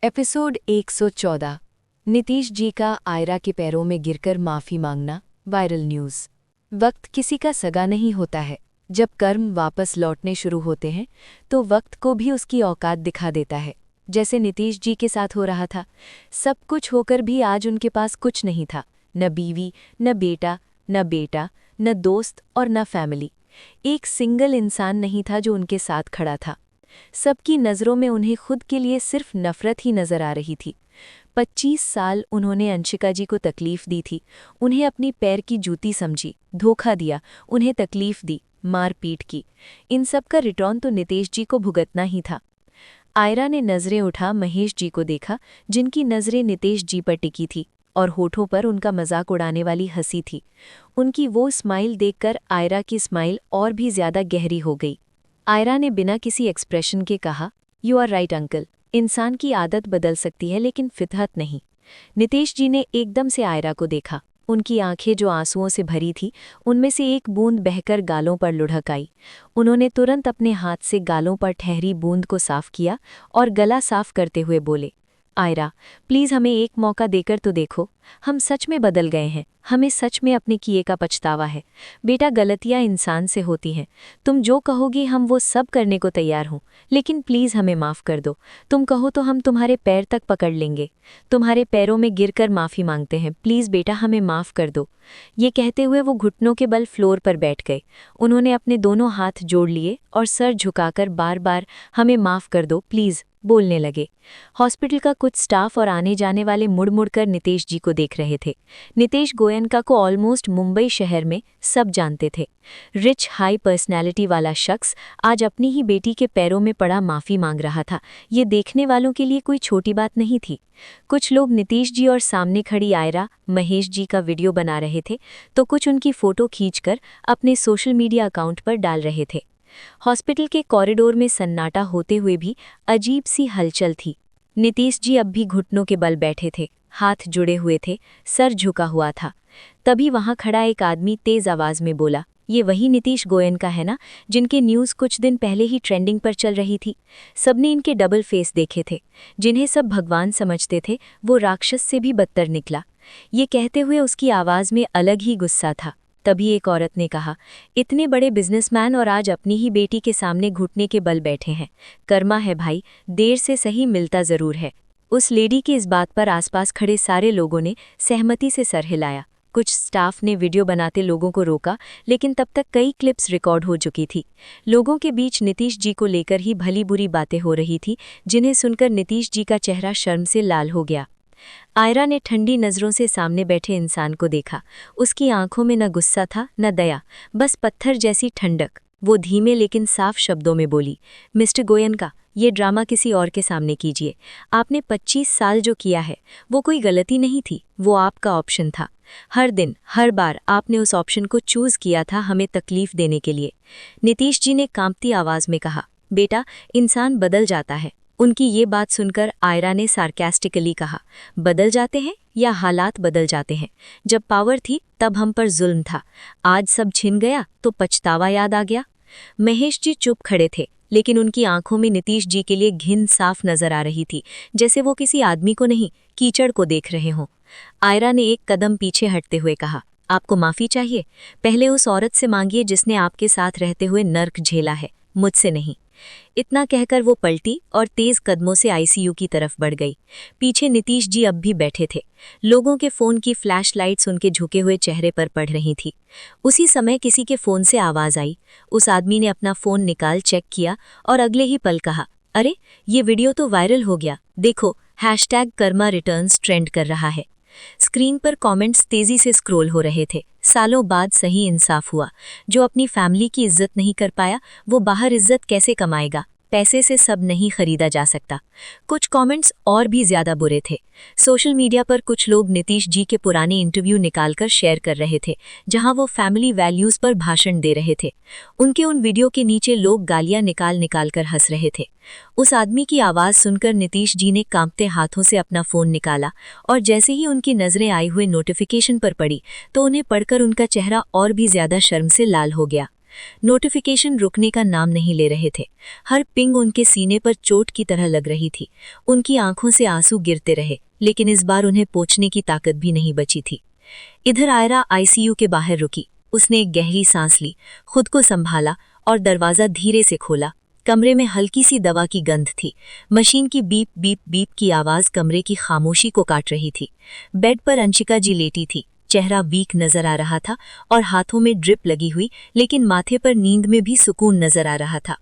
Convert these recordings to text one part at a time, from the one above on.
Episode 114। Nitish ji का आयरा के पैरों में गिरकर माफी मांगना, वायरल न्यूज़। वक्त किसी का सगा नहीं होता है। जब कर्म वापस लौटने शुरू होते हैं तो वक्त को भी उसकी औकात दिखा देता है। जैसे नीतीश जी के साथ हो रहा था। सब कुछ होकर भी आज उनके पास कुछ नहीं था, न बीवी, न बेटा, न दोस्त और न फैमिली। एक सिंगल इंसान नहीं था जो उनके साथ खड़ा था। सबकी नज़रों में उन्हें खुद के लिए सिर्फ नफरत ही नजर आ रही थी। 25 साल उन्होंने अंशिका जी को तकलीफ दी थी, उन्हें अपनी पैर की जूती समझी, धोखा दिया, उन्हें तकलीफ दी, मारपीट की। इन सब का रिटर्न तो नीतीश जी को भुगतना ही था। आयरा ने नजरें उठा महेश जी को देखा, जिनकी नजरें नीतीश जी पर टिकी थी और होठों पर उनका मजाक उड़ाने वाली हंसी थी। उनकी वो स्माइल देखकर आयरा की स्माइल और भी ज्यादा गहरी हो गई। आयरा ने बिना किसी एक्सप्रेशन के कहा, "यू आर राइट अंकल, इंसान की आदत बदल सकती है लेकिन फितरत नहीं।" नीतीश जी ने एकदम से आयरा को देखा। उनकी आंखें जो आंसुओं से भरी थी, उनमें से एक बूंद बहकर गालों पर लुढ़क आई। उन्होंने तुरंत अपने हाथ से गालों पर ठहरी बूंद को साफ किया और गला साफ करते हुए बोले, "आयरा, प्लीज़ हमें एक मौका देकर तो देखो। हम सच में बदल गए हैं, हमें सच में अपने किए का पछतावा है। बेटा, गलतियां इंसान से होती हैं। तुम जो कहोगी हम वो सब करने को तैयार हूँ, लेकिन प्लीज़ हमें माफ़ कर दो। तुम कहो तो हम तुम्हारे पैर तक पकड़ लेंगे। तुम्हारे पैरों में गिरकर माफ़ी मांगते हैं। प्लीज़ बेटा, हमें माफ़ कर दो।" ये कहते हुए वो घुटनों के बल फ्लोर पर बैठ गए। उन्होंने अपने दोनों हाथ जोड़ लिए और सर झुकाकर बार बार "हमें माफ़ कर दो प्लीज़" बोलने लगे। हॉस्पिटल का कुछ स्टाफ और आने जाने वाले मुड़ मुड़ कर नीतीश जी को देख रहे थे। नीतीश गोयनका को ऑलमोस्ट मुंबई शहर में सब जानते थे। रिच हाई पर्सनैलिटी वाला शख्स आज अपनी ही बेटी के पैरों में पड़ा माफ़ी मांग रहा था। ये देखने वालों के लिए कोई छोटी बात नहीं थी। कुछ लोग नीतीश जी और सामने खड़ी आयरा, महेश जी का वीडियो बना रहे थे, तो कुछ उनकी फ़ोटो खींचकर अपने सोशल मीडिया अकाउंट पर डाल रहे थे। हॉस्पिटल के कॉरिडोर में सन्नाटा होते हुए भी अजीब सी हलचल थी। नीतीश जी अब भी घुटनों के बल बैठे थे, हाथ जुड़े हुए थे, सर झुका हुआ था। तभी वहां खड़ा एक आदमी तेज आवाज में बोला, "ये वही नीतीश गोयनका है ना, जिनके न्यूज़ कुछ दिन पहले ही ट्रेंडिंग पर चल रही थी?" सबने इनके डबल फेस देखे थे। जिन्हें सब भगवान समझते थे, वो राक्षस से भी बदतर निकला। ये कहते हुए उसकी आवाज़ में अलग ही गुस्सा था। तभी एक औरत ने कहा, "इतने बड़े बिजनेसमैन और आज अपनी ही बेटी के सामने घुटने के बल बैठे हैं। कर्मा है भाई, देर से सही मिलता ज़रूर है।" उस लेडी की इस बात पर आसपास खड़े सारे लोगों ने सहमति से सर हिलाया। कुछ स्टाफ ने वीडियो बनाते लोगों को रोका, लेकिन तब तक कई क्लिप्स रिकॉर्ड हो चुकी थी। लोगों के बीच नीतीश जी को लेकर ही भली बुरी बातें हो रही थी, जिन्हें सुनकर नीतीश जी का चेहरा शर्म से लाल हो गया। आयरा ने ठंडी नज़रों से सामने बैठे इंसान को देखा। उसकी आंखों में न गुस्सा था न दया, बस पत्थर जैसी ठंडक। वो धीमे लेकिन साफ शब्दों में बोली, "मिस्टर गोयनका, ये ड्रामा किसी और के सामने कीजिए। आपने 25 साल जो किया है वो कोई गलती नहीं थी, वो आपका ऑप्शन था। हर दिन हर बार आपने उस ऑप्शन को चूज़ किया था हमें तकलीफ देने के लिए।" नीतीश जी ने कांपती आवाज़ में कहा, "बेटा, इंसान बदल जाता है।" उनकी ये बात सुनकर आयरा ने सार्केस्टिकली कहा, "बदल जाते हैं या हालात बदल जाते हैं? जब पावर थी तब हम पर जुल्म था, आज सब छिन गया तो पछतावा याद आ गया?" महेश जी चुप खड़े थे, लेकिन उनकी आंखों में नीतीश जी के लिए घिन साफ नजर आ रही थी, जैसे वो किसी आदमी को नहीं, कीचड़ को देख रहे हों। आयरा ने एक कदम पीछे हटते हुए कहा, "आपको माफ़ी चाहिए? पहले उस औरत से मांगिए जिसने आपके साथ रहते हुए नर्क झेला है, मुझसे नहीं।" इतना कहकर वो पलटी और तेज कदमों से आईसीयू की तरफ बढ़ गई। पीछे नीतीश जी अब भी बैठे थे। लोगों के फोन की फ्लैश लाइट्स उनके झुके हुए चेहरे पर पड़ रही थी। उसी समय किसी के फोन से आवाज आई। उस आदमी ने अपना फोन निकाल चेक किया और अगले ही पल कहा, "अरे, ये वीडियो तो वायरल हो गया। देखो, #कर्मा रिटर्न्स ट्रेंड कर रहा है।" स्क्रीन पर कमेंट्स तेजी से स्क्रॉल हो रहे थे। सालों बाद सही इंसाफ हुआ। जो अपनी फैमिली की इज्जत नहीं कर पाया, वो बाहर इज्जत कैसे कमाएगा? पैसे से सब नहीं खरीदा जा सकता। कुछ कमेंट्स और भी ज्यादा बुरे थे। सोशल मीडिया पर कुछ लोग नीतीश जी के पुराने इंटरव्यू निकालकर शेयर कर रहे थे, जहां वो फैमिली वैल्यूज पर भाषण दे रहे थे। उनके उन वीडियो के नीचे लोग गालियां निकाल निकाल कर हंस रहे थे। उस आदमी की आवाज सुनकर नीतीश जी ने कांपते हाथों से अपना फोन निकाला और जैसे ही उनकी नजरें आई हुए नोटिफिकेशन पर पड़ी, तो उन्हें पढ़कर उनका चेहरा और भी ज्यादा शर्म से लाल हो गया। नोटिफिकेशन रुकने का नाम नहीं ले रहे थे। हर पिंग उनके सीने पर चोट की तरह लग रही थी। उनकी आंखों से आंसू गिरते रहे, लेकिन इस बार उन्हें पोंछने की ताकत भी नहीं बची थी। इधर आयरा आईसीयू के बाहर रुकी। उसने एक गहरी सांस ली, खुद को संभाला और दरवाजा धीरे से खोला। कमरे में हल्की सी दवा की गंध थी। मशीन की बीप बीप बीप की आवाज कमरे की खामोशी को काट रही थी। बेड पर अंशिका जी लेटी थी। चेहरा वीक नजर आ रहा था और हाथों में ड्रिप लगी हुई, लेकिन माथे पर नींद में भी सुकून नजर आ रहा था।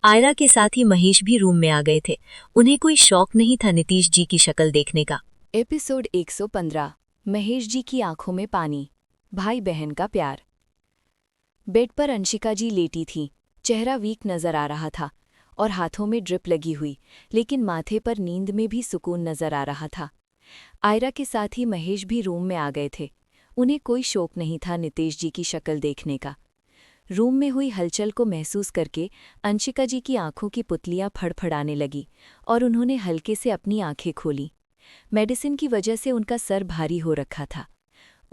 आयरा के साथ ही महेश भी रूम में आ गए थे। उन्हें कोई शौक नहीं था नीतीश जी की शक्ल देखने का। एपिसोड 115। महेश जी की आंखों में पानी। भाई बहन का प्यार। बेड पर अंशिका जी लेटी थी। चेहरा वीक नजर आ रहा था और हाथों में ड्रिप लगी हुई, लेकिन माथे पर नींद में भी सुकून नजर आ रहा था। आयरा के साथ ही महेश भी रूम में आ गए थे। उन्हें कोई शौक नहीं था नितेश जी की शक्ल देखने का। रूम में हुई हलचल को महसूस करके अंशिका जी की आंखों की पुतलियां फड़फड़ाने लगी और उन्होंने हल्के से अपनी आंखें खोली। मेडिसिन की वजह से उनका सर भारी हो रखा था।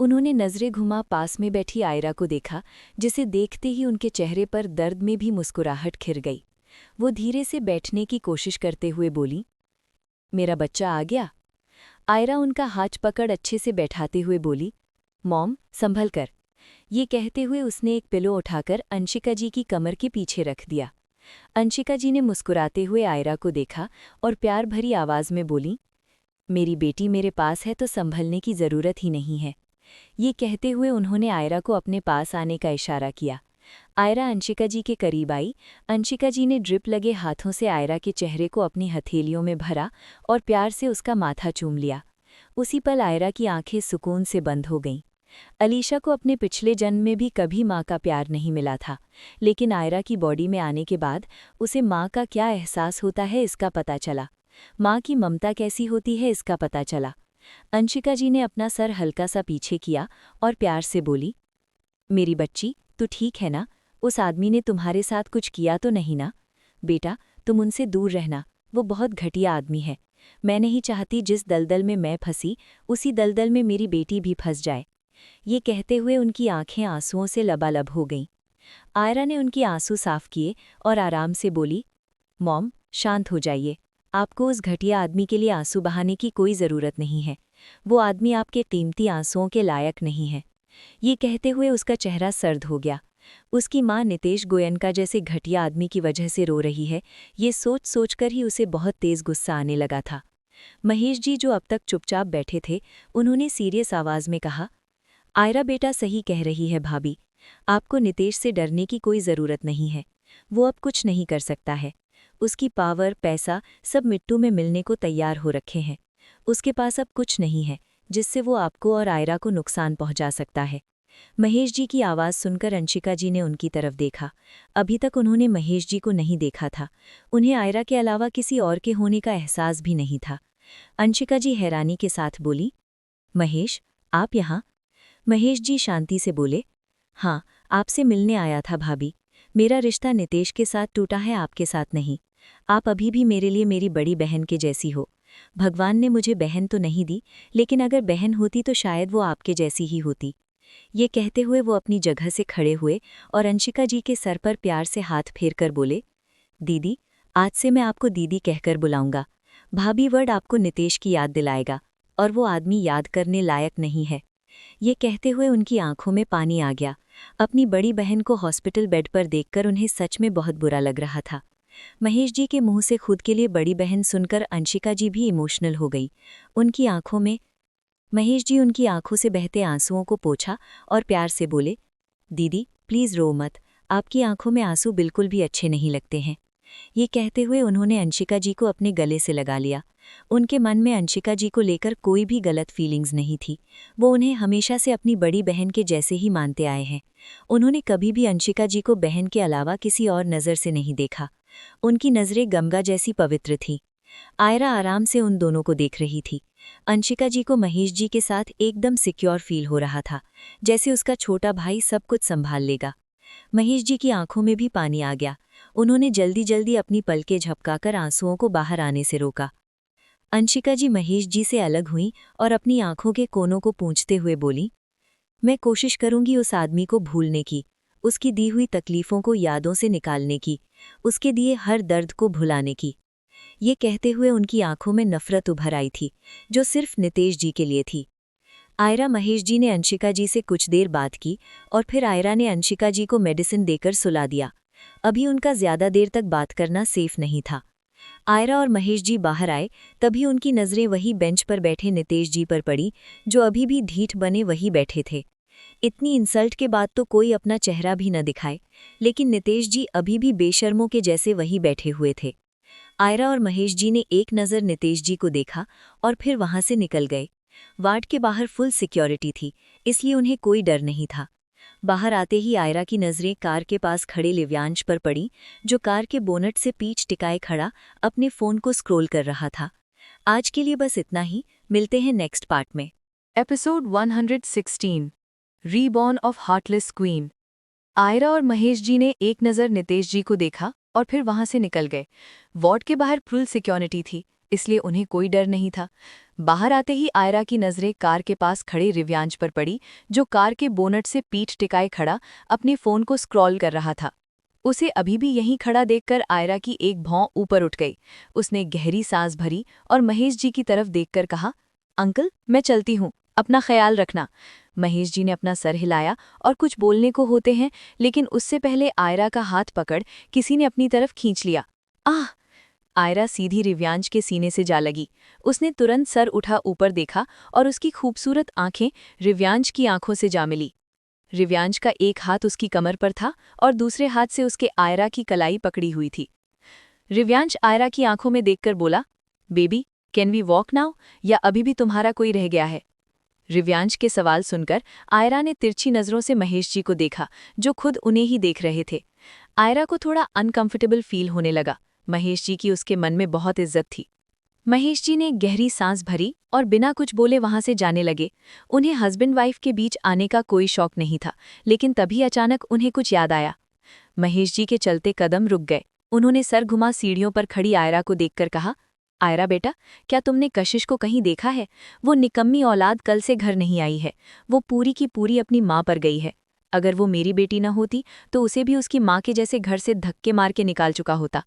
उन्होंने नजरें घुमा पास में बैठी आयरा को देखा, जिसे देखते ही उनके चेहरे पर दर्द में भी मुस्कुराहट खिर गई। वो धीरे से बैठने की कोशिश करते हुए बोली, मेरा बच्चा आ गया। आयरा उनका हाथ पकड़ अच्छे से बैठाते हुए बोली, मॉम संभल कर। ये कहते हुए उसने एक पिलो उठाकर अंशिका जी की कमर के पीछे रख दिया। अंशिका जी ने मुस्कुराते हुए आयरा को देखा और प्यार भरी आवाज में बोली, मेरी बेटी मेरे पास है तो संभलने की जरूरत ही नहीं है। ये कहते हुए उन्होंने आयरा को अपने पास आने का इशारा किया। आयरा अंशिका जी के करीब आई। अंशिका जी ने ड्रिप लगे हाथों से आयरा के चेहरे को अपनी हथेलियों में भरा और प्यार से उसका माथा चूम लिया। उसी पल आयरा की आंखें सुकून से बंद हो गईं। अलीशा को अपने पिछले जन्म में भी कभी माँ का प्यार नहीं मिला था, लेकिन आयरा की बॉडी में आने के बाद उसे माँ का क्या एहसास होता है इसका पता चला। माँ की ममता कैसी होती है इसका पता चला। अंशिका जी ने अपना सर हल्का सा पीछे किया और प्यार से बोली, मेरी बच्ची तू ठीक है ना? उस आदमी ने तुम्हारे साथ कुछ किया तो नहीं ना? बेटा तुम उनसे दूर रहना, वो बहुत घटिया आदमी है। मैं नहीं चाहती जिस दलदल में मैं फंसी उसी दलदल में मेरी बेटी भी फंस जाए। ये कहते हुए उनकी आंखें आंसुओं से लबालब हो गईं। आयरा ने उनकी आंसू साफ किए और आराम से बोली, मॉम शांत हो जाइए। आपको उस घटिया आदमी के लिए आंसू बहाने की कोई ज़रूरत नहीं है। वो आदमी आपके कीमती आंसुओं के लायक नहीं है। ये कहते हुए उसका चेहरा सर्द हो गया। उसकी माँ नितेश गोयनका जैसे घटिया आदमी की वजह से रो रही है, ये सोच सोचकर ही उसे बहुत तेज गुस्सा आने लगा था। महेश जी जो अब तक चुपचाप बैठे थे, उन्होंने सीरियस आवाज में कहा, आयरा बेटा सही कह रही है भाभी। आपको नितेश से डरने की कोई ज़रूरत नहीं है। वो अब कुछ नहीं कर सकता है। उसकी पावर पैसा सब मिट्टू में मिलने को तैयार हो रखे हैं। उसके पास अब कुछ नहीं है जिससे वो आपको और आयरा को नुकसान पहुंचा सकता है। महेश जी की आवाज़ सुनकर अंशिका जी ने उनकी तरफ देखा। अभी तक उन्होंने महेश जी को नहीं देखा था। उन्हें आयरा के अलावा किसी और के होने का एहसास भी नहीं था। अंशिका जी हैरानी के साथ बोली, महेश आप यहाँ? महेश जी शांति से बोले, हाँ आपसे मिलने आया था भाभी। मेरा रिश्ता नितेश के साथ टूटा है, आपके साथ नहीं। आप अभी भी मेरे लिए मेरी बड़ी बहन के जैसी हो। भगवान ने मुझे बहन तो नहीं दी, लेकिन अगर बहन होती तो शायद वो आपके जैसी ही होती। ये कहते हुए वो अपनी जगह से खड़े हुए और अंशिका जी के सर पर प्यार से हाथ फेरकर बोले, दीदी आज से मैं आपको दीदी कहकर बुलाऊंगा। भाभी वर्ड आपको नितेश की याद दिलाएगा और वो आदमी याद करने लायक नहीं है। ये कहते हुए उनकी आंखों में पानी आ गया। अपनी बड़ी बहन को हॉस्पिटल बेड पर देखकर उन्हें सच में बहुत बुरा लग रहा था। महेश जी के मुंह से खुद के लिए बड़ी बहन सुनकर अंशिका जी भी इमोशनल हो गई। उनकी आंखों में महेश जी उनकी आंखों से बहते आंसुओं को पोंछा और प्यार से बोले, दीदी प्लीज़ रो मत। आपकी आंखों में आंसू बिल्कुल भी अच्छे नहीं लगते हैं। ये कहते हुए उन्होंने अंशिका जी को अपने गले से लगा लिया। उनके मन में अंशिका जी को लेकर कोई भी गलत फीलिंग्स नहीं थी। वो उन्हें हमेशा से अपनी बड़ी बहन के जैसे ही मानते आए हैं। उन्होंने कभी भी अंशिका जी को बहन के अलावा किसी और नज़र से नहीं देखा। उनकी नज़रें गंगा जैसी पवित्र थीं। आयरा आराम से उन दोनों को देख रही थी। अंशिका जी को महेश जी के साथ एकदम सिक्योर फील हो रहा था, जैसे उसका छोटा भाई सब कुछ संभाल लेगा। महेश जी की आंखों में भी पानी आ गया। उन्होंने जल्दी जल्दी अपनी पलकें झपकाकर आंसुओं को बाहर आने से रोका। अंशिका जी महेश जी से अलग हुईं और अपनी आंखों के कोनों को पूंछते हुए बोली, मैं कोशिश करूंगी उस आदमी को भूलने की। उसकी दी हुई तकलीफों को यादों से निकालने की, उसके दिए हर दर्द को भुलाने की। ये कहते हुए उनकी आंखों में नफरत उभर आई थी, जो सिर्फ नितेश जी के लिए थी। आयरा महेश जी ने अंशिका जी से कुछ देर बात की और फिर आयरा ने अंशिका जी को मेडिसिन देकर सुला दिया। अभी उनका ज्यादा देर तक बात करना सेफ नहीं था। आयरा और महेश जी बाहर आए, तभी उनकी नजरें वही बेंच पर बैठे नितेश जी पर पड़ी, जो अभी भी ढीठ बने वही बैठे थे। इतनी इंसल्ट के बाद तो कोई अपना चेहरा भी न दिखाए, लेकिन नितेश जी अभी भी बेशर्मों के जैसे वही बैठे हुए थे। आयरा और महेश जी ने एक नज़र नितेश जी को देखा और फिर वहां से निकल गए। वार्ड के बाहर फुल सिक्योरिटी थी, इसलिए उन्हें कोई डर नहीं था। बाहर आते ही आयरा की नज़रें कार के पास खड़े लिव्यांश पर पड़ी, जो कार के बोनट से पीठ टिकाए खड़ा अपने फ़ोन को स्क्रॉल कर रहा था। आज के लिए बस इतना ही, मिलते हैं नेक्स्ट पार्ट में। Episode 116 reborn of heartless queen. Aira और महेश जी ने एक नज़र नितेश जी को देखा और फिर वहां से निकल गए। वार्ड के बाहर फुल सिक्योरिटी थी, इसलिए उन्हें कोई डर नहीं था। बाहर आते ही आयरा की नज़रें कार के पास खड़े रिव्यांश पर पड़ी, जो कार के बोनट से पीठ टिकाए खड़ा अपने फ़ोन को स्क्रॉल कर रहा था। उसे अभी भी यहीं खड़ा देखकर आयरा की एक भौं ऊपर उठ गई। उसने गहरी सांस भरी और महेश जी की तरफ देखकर कहा, अंकल मैं चलती हूँ, अपना ख्याल रखना। महेश जी ने अपना सर हिलाया और कुछ बोलने को होते हैं, लेकिन उससे पहले आयरा का हाथ पकड़ किसी ने अपनी तरफ खींच लिया। आह! आयरा सीधी रिव्यांश के सीने से जा लगी। उसने तुरंत सर उठा ऊपर देखा और उसकी खूबसूरत आंखें रिव्यांश की आंखों से जा मिली। रिव्यांश का एक हाथ उसकी कमर पर था और दूसरे हाथ से उसके आयरा की कलाई पकड़ी हुई थी। रिव्यांश आयरा की आंखों में देखकर बोला, baby can we walk now, या अभी भी तुम्हारा कोई रह गया है? रिव्यांश के सवाल सुनकर आयरा ने तिरछी नजरों से महेश जी को देखा, जो खुद उन्हें ही देख रहे थे। आयरा को थोड़ा अनकंफर्टेबल फील होने लगा। महेश जी की उसके मन में बहुत इज्जत थी। महेश जी ने गहरी सांस भरी और बिना कुछ बोले वहां से जाने लगे। उन्हें हस्बैंड वाइफ के बीच आने का कोई शौक नहीं था, लेकिन तभी अचानक उन्हें कुछ याद आया। महेश जी के चलते कदम रुक गए। उन्होंने सर घुमा सीढ़ियों पर खड़ी आयरा को देखकर कहा, आयरा बेटा, क्या तुमने कशिश को कहीं देखा है? वो निकम्मी औलाद कल से घर नहीं आई है। वो पूरी की पूरी अपनी माँ पर गई है। अगर वो मेरी बेटी न होती तो उसे भी उसकी माँ के जैसे घर से धक्के मार के निकाल चुका होता।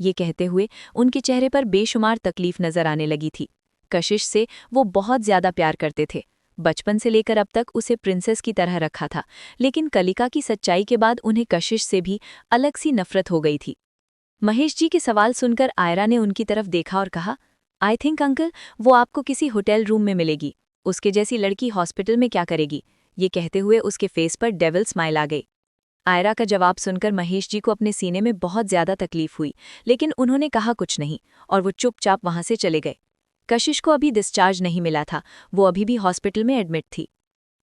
ये कहते हुए उनके चेहरे पर बेशुमार तकलीफ नजर आने लगी थी। कशिश से वो बहुत ज्यादा प्यार करते थे। बचपन से लेकर अब तक उसे प्रिंसेस की तरह रखा था, लेकिन कलिका की सच्चाई के बाद उन्हें कशिश से भी अलग सी नफरत हो गई थी। महेश जी के सवाल सुनकर आयरा ने उनकी तरफ देखा और कहा, आई थिंक अंकल वो आपको किसी होटल रूम में मिलेगी। उसके जैसी लड़की हॉस्पिटल में क्या करेगी? ये कहते हुए उसके फेस पर डेविल स्माइल आ गई। आयरा का जवाब सुनकर महेश जी को अपने सीने में बहुत ज्यादा तकलीफ हुई, लेकिन उन्होंने कहा कुछ नहीं और वो चुपचाप वहां से चले गए। कशिश को अभी डिस्चार्ज नहीं मिला था, वो अभी भी हॉस्पिटल में एडमिट थी।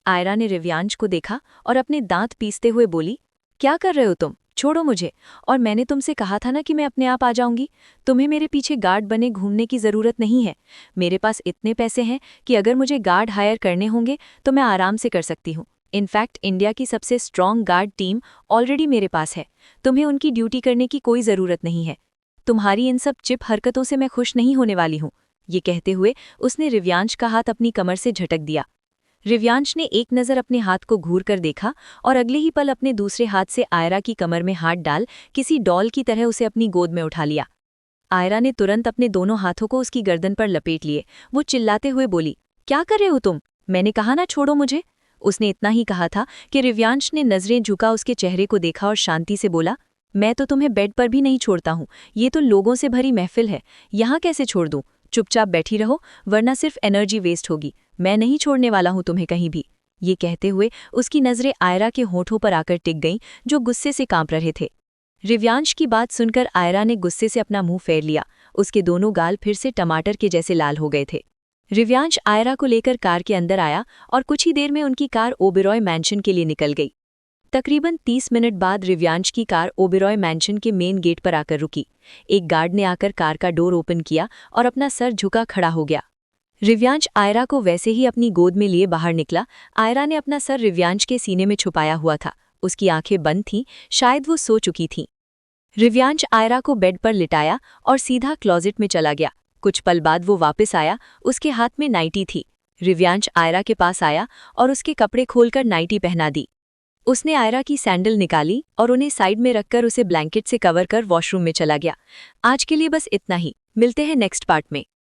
आयरा ने रिव्यांश को देखा और अपने दांत पीसते हुए बोली, क्या कर रहे हो तुम? छोड़ो मुझे। और मैंने तुमसे कहा था ना कि मैं अपने आप आ जाऊंगी। तुम्हें मेरे पीछे गार्ड बने घूमने की जरूरत नहीं है। मेरे पास इतने पैसे हैं कि अगर मुझे गार्ड हायर करने होंगे तो मैं आराम से कर सकती हूँ। इनफैक्ट इंडिया की सबसे स्ट्रॉन्ग गार्ड टीम ऑलरेडी मेरे पास है। तुम्हें उनकी ड्यूटी करने की कोई जरूरत नहीं है। तुम्हारी इन सब चिप हरकतों से मैं खुश नहीं होने वाली हूँ। ये कहते हुए उसने रिव्यांश का हाथ अपनी कमर से झटक दिया। रिव्यांश ने एक नज़र अपने हाथ को घूर कर देखा और अगले ही पल अपने दूसरे हाथ से आयरा की कमर में हाथ डाल किसी डॉल की तरह उसे अपनी गोद में उठा लिया। आयरा ने तुरंत अपने दोनों हाथों को उसकी गर्दन पर लपेट लिए। वो चिल्लाते हुए बोली, क्या कर रहे हो तुम? मैंने कहा ना छोड़ो मुझे। उसने इतना ही कहा था कि रिव्यांश ने नजरें झुका उसके चेहरे को देखा और शांति से बोला, मैं तो तुम्हें बेड पर भी नहीं छोड़ता हूँ। ये तो लोगों से भरी महफिल है, यहाँ कैसे छोड़ दूँ? चुपचाप बैठी रहो, वरना सिर्फ एनर्जी वेस्ट होगी। मैं नहीं छोड़ने वाला हूं तुम्हें कहीं भी। ये कहते हुए उसकी नजरें आयरा के होठों पर आकर टिक गईं, जो गुस्से से कांप रहे थे। रिव्यांश की बात सुनकर आयरा ने गुस्से से अपना मुंह फेर लिया। उसके दोनों गाल फिर से टमाटर के जैसे लाल हो गए थे। रिव्यांश आयरा को लेकर कार के अंदर आया और कुछ ही देर में उनकी कार ओबेरॉय मैंशन के लिए निकल गई। तकरीबन 30 मिनट बाद रिव्यांश की कार ओबेरॉय मैंशन के मेन गेट पर आकर रुकी। एक गार्ड ने आकर कार का डोर ओपन किया और अपना सर झुका खड़ा हो गया। रिव्यांश आयरा को वैसे ही अपनी गोद में लिए बाहर निकला। आयरा ने अपना सर रिव्यांश के सीने में छुपाया हुआ था। उसकी आंखें बंद थीं, शायद वो सो चुकी थीं। रिव्यांश आयरा को बेड पर लिटाया और सीधा क्लोजेट में चला गया। कुछ पल बाद वो वापस आया, उसके हाथ में नाइटी थी। रिव्यांश आयरा के पास आया और उसके कपड़े खोलकर नाइटी पहना दी। उसने आयरा की सैंडल निकाली और उन्हें साइड में रखकर उसे ब्लैंकेट से कवर कर वॉशरूम में चला गया। आज के लिए बस इतना ही, मिलते हैं नेक्स्ट पार्ट में।